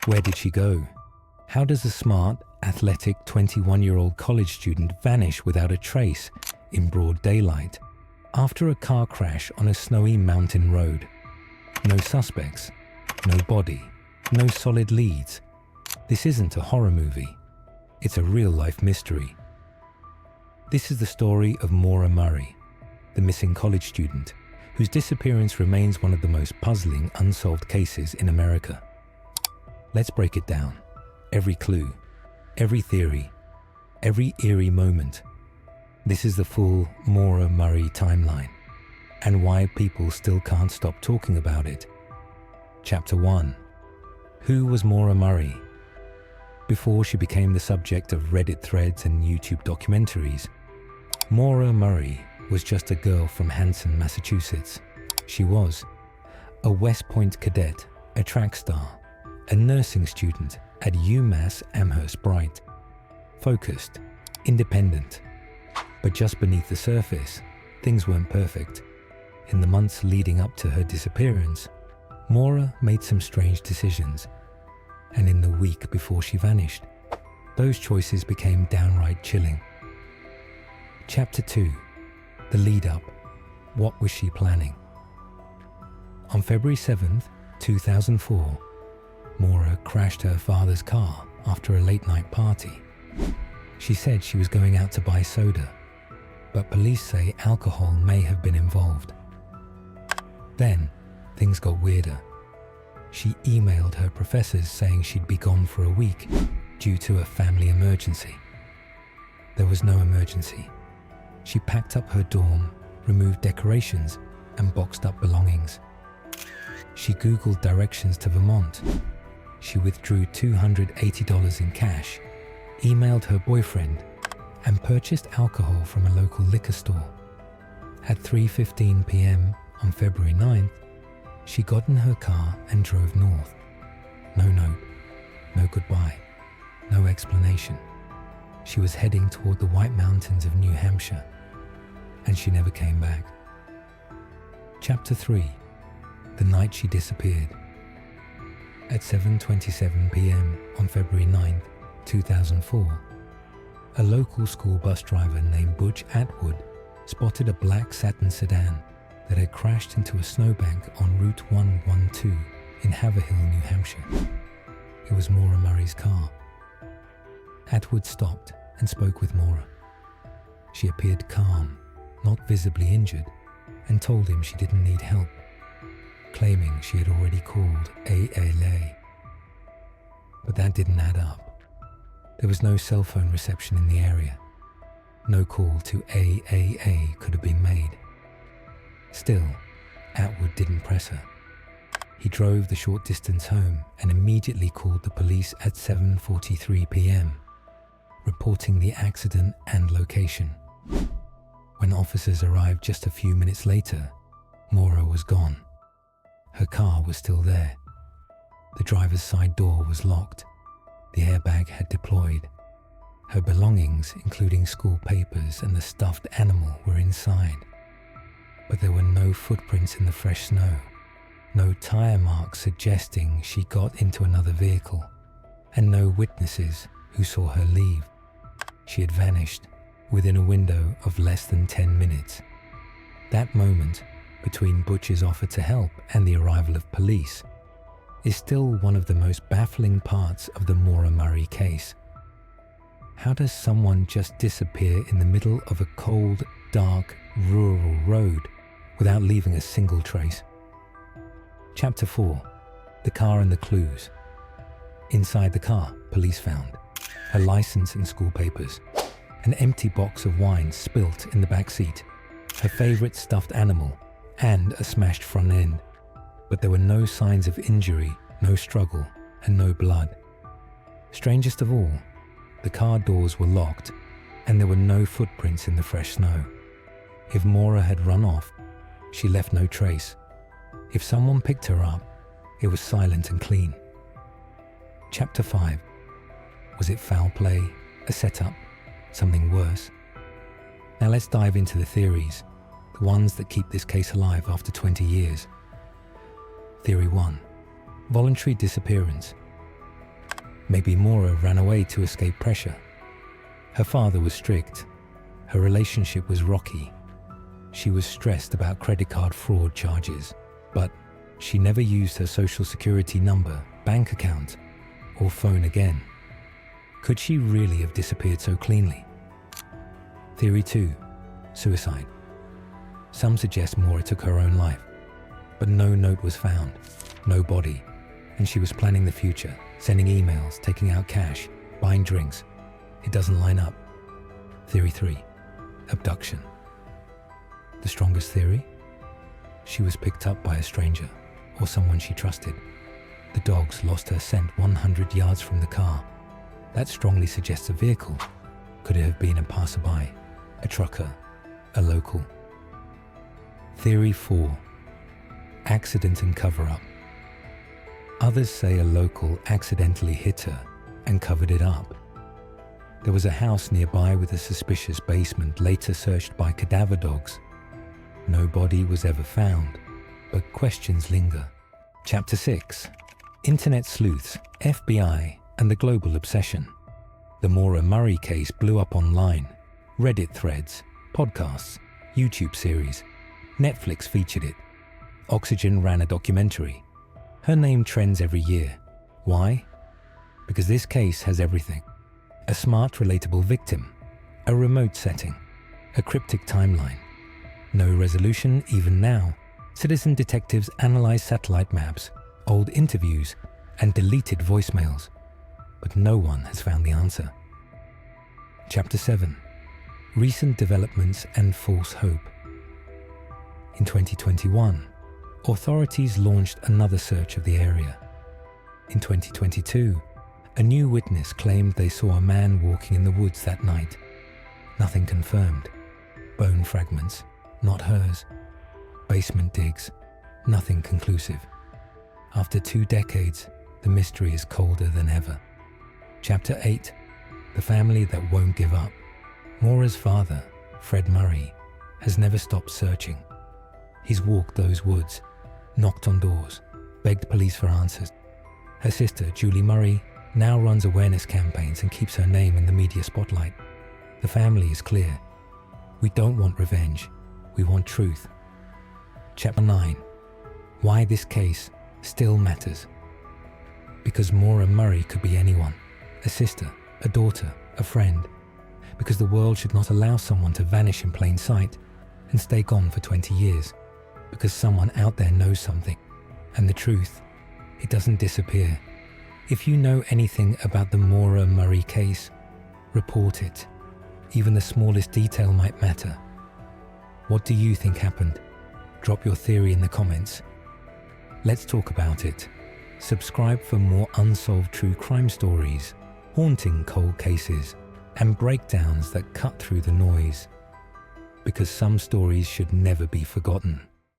Where did she go? How does a smart, athletic 21-year-old college student vanish without a trace in broad daylight after a car crash on a snowy mountain road? No suspects, no body, no solid leads. This isn't a horror movie. It's a real-life mystery. This is the story of Maura Murray, the missing college student, whose disappearance remains one of the most puzzling unsolved cases in America. Let's break it down. Every clue, every theory, every eerie moment. This is the full Maura Murray timeline, and why people still can't stop talking about it. Chapter 1. Who was Maura Murray? Before she became the subject of Reddit threads and YouTube documentaries, Maura Murray was just a girl from Hanson, Massachusetts. She was a West Point cadet, a track star, a nursing student at UMass Amherst Bright. Focused, independent. But just beneath the surface, things weren't perfect. In the months leading up to her disappearance, Maura made some strange decisions. And in the week before she vanished, those choices became downright chilling. Chapter 2. The lead-up. What was she planning? On February 7th, 2004, Maura crashed her father's car after a late-night party. She said she was going out to buy soda, but police say alcohol may have been involved. Then, things got weirder. She emailed her professors saying she'd be gone for a week due to a family emergency. There was no emergency. She packed up her dorm, removed decorations, and boxed up belongings. She Googled directions to Vermont. She withdrew $280 in cash, emailed her boyfriend, and purchased alcohol from a local liquor store. At 3:15 p.m. on February 9th, she got in her car and drove north. No note, no goodbye, no explanation. She was heading toward the White Mountains of New Hampshire, and she never came back. Chapter 3. The night she disappeared. At 7:27 p.m. on February 9th, 2004, a local school bus driver named Butch Atwood spotted a black satin sedan that had crashed into a snowbank on Route 112 in Haverhill, New Hampshire. It was Maura Murray's car. Atwood stopped and spoke with Maura. She appeared calm, not visibly injured, and told him she didn't need help, claiming she had already called ALA. But that didn't add up. There was no cell phone reception in the area. No call to AAA could have been made. Still, Atwood didn't press her. He drove the short distance home and immediately called the police at 7:43 p.m., reporting the accident and location. When officers arrived just a few minutes later, Maura was gone. Her car was still there. The driver's side door was locked. The airbag had deployed. Her belongings, including school papers and the stuffed animal, were inside. But there were no footprints in the fresh snow, no tire marks suggesting she got into another vehicle, and no witnesses who saw her leave. She had vanished within a window of less than 10 minutes. That moment, between Butch's offer to help and the arrival of police, is still one of the most baffling parts of the Maura Murray case. How does someone just disappear in the middle of a cold, dark, rural road without leaving a single trace? Chapter 4. The car and the clues. Inside the car, police found her license and school papers, an empty box of wine spilt in the back seat, her favorite stuffed animal, and a smashed front end. But there were no signs of injury, no struggle, and no blood. Strangest of all, the car doors were locked, and there were no footprints in the fresh snow. If Maura had run off, she left no trace. If someone picked her up, it was silent and clean. Chapter 5. Was it foul play, a setup, something worse? Now let's dive into the theories, the ones that keep this case alive after 20 years. Theory 1. Voluntary disappearance. Maybe Maura ran away to escape pressure. Her father was strict. Her relationship was rocky. She was stressed about credit card fraud charges, but she never used her social security number, bank account, or phone again. Could she really have disappeared so cleanly? Theory 2. Suicide. Some suggest Maura took her own life, but no note was found, no body, and she was planning the future, sending emails, taking out cash, buying drinks. It doesn't line up. Theory 3. Abduction. The strongest theory? She was picked up by a stranger or someone she trusted. The dogs lost her scent 100 yards from the car. That strongly suggests a vehicle. Could it have been a passerby, a trucker, a local? Theory 4. Accident and cover-up. Others say a local accidentally hit her and covered it up. There was a house nearby with a suspicious basement later searched by cadaver dogs. No body was ever found, but questions linger. Chapter 6. Internet sleuths, FBI, and the global obsession. The Maura Murray case blew up online. Reddit threads, podcasts, YouTube series. Netflix featured it. Oxygen ran a documentary. Her name trends every year. Why? Because this case has everything. A smart, relatable victim. A remote setting. A cryptic timeline. No resolution even now. Citizen detectives analyze satellite maps, old interviews, and deleted voicemails. But no one has found the answer. Chapter 7. Recent developments and false hope. In 2021, authorities launched another search of the area. In 2022, a new witness claimed they saw a man walking in the woods that night. Nothing confirmed. Bone fragments, not hers. Basement digs, nothing conclusive. After 2 decades, the mystery is colder than ever. Chapter 8. The family that won't give up. Maura's father, Fredmurray, has never stopped searching. He's walked those woods, knocked on doors, begged police for answers. Her sister, Juliemurray, now runs awareness campaigns and keeps her name in the media spotlight. The family is clear. We don't want revenge. We want truth. Chapter 9. Why this case still matters. Because Maura Murray could be anyone. A sister, a daughter, a friend. Because the world should not allow someone to vanish in plain sight and stay gone for 20 years. Because someone out there knows something. And the truth, it doesn't disappear. If you know anything about the Maura Murray case, report it. Even the smallest detail might matter. What do you think happened? Drop your theory in the comments. Let's talk about it. Subscribe for more unsolved true crime stories, haunting cold cases, and breakdowns that cut through the noise. Because some stories should never be forgotten.